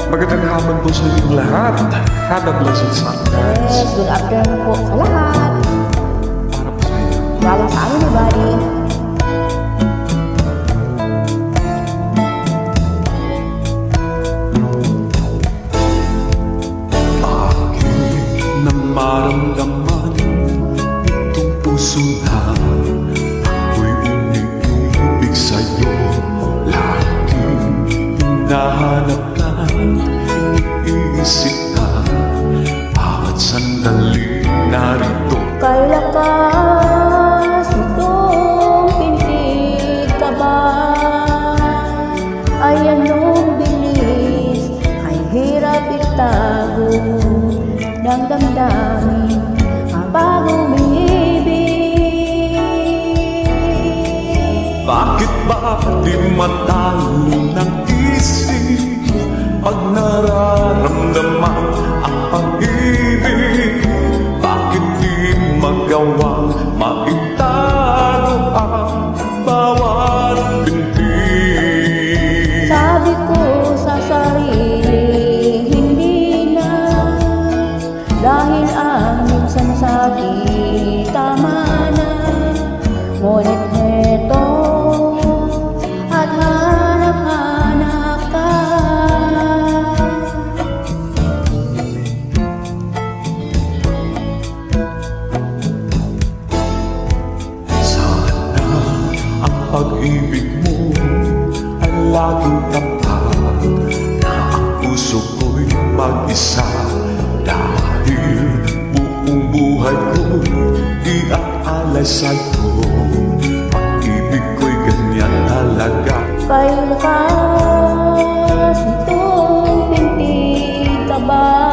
Magandang hapon po sa inyong lahat. Have a blessed sunrise. Yes, good afternoon po sa lahat. Para po sa inyo. Galing sa amin, everybody. Aking nang maramdaman itong puso na ako'y umiibig sa'yo. Laging hinahanap ka, iniisip ka, bawat sandali narito. Kay lakas itong pintig ka ba? Ay anong bilis, ay hirap itago ng damdamin habang umiibig. Bakit ba di matalo ng isip pag nararamdaman ang pag-ibig? Bakit di magawang maitago ang bawat binti? Sabi ko sa sarili, hindi na, dahil ang minsan sabi, tama na. Ngunit heto, at hanap-hanap ka. Sana ang pag-ibig mo ay laging tapat, na ang puso ko'y mag-isa. Dahil buong buhay ko'y iaalay sa'yo, pag-ibig ko'y ganyan talaga. Kay lakas itong pintig ka ba?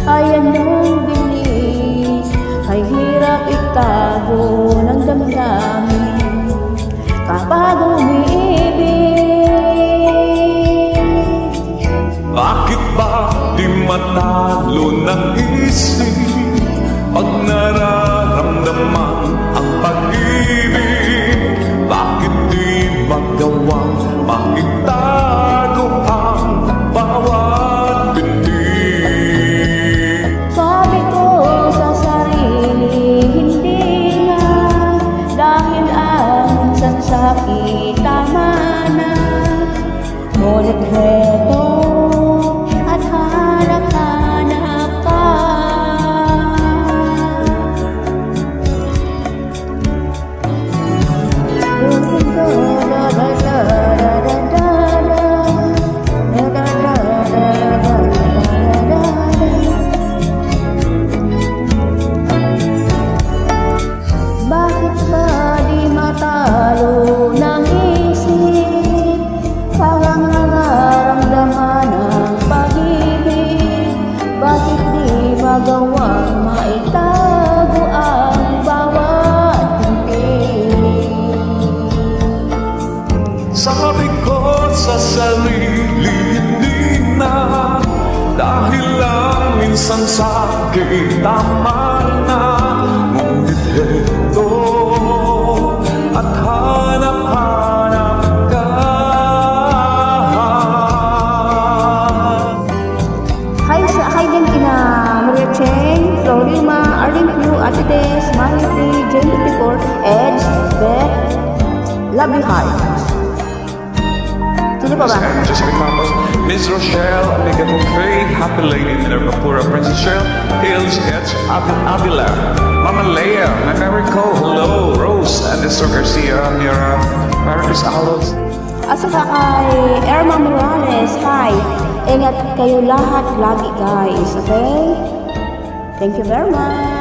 Ay anong bilis, ay hirap itago ng damdamin kapag umiibig. Bakit ba di matalo ng isip pag nararamdaman ang pag-ibig? Bakit di magawang maitago ang bawat binti? Sabi ko sa sarili, hindi na, dahil ang minsan sakit, tama na. Ngunit heto, at hanap-hanap ka. Bakit ba di matalo ng isip? Parang nararamdaman ang pag-ibig. Bakit di magawang maitago ang bawat binti? Sabi ko sa sarili, hindi na, dahil lang minsan sa'kin tama na. Ngunit heto, at hanap-hanap ka. Hi din kina Maria Cheng, Florima, Arlene Q, Ate Des, Marity, Jane 54, Edge, Beth, Love You Heart. Sino pa ba? Jessica Campos, Miss Rochelle, Amiga Faye, Happy Lady, Minerva Pura, Princess Cheryl, Hills, Edge, Avila, Mama Leia, my favorite hello, Rose, and Mr. Garcia, Mira, Marcus Alos. At saka kay Erma Morales, hi. Ingat kayo lahat lagi guys, okay? Thank you very much.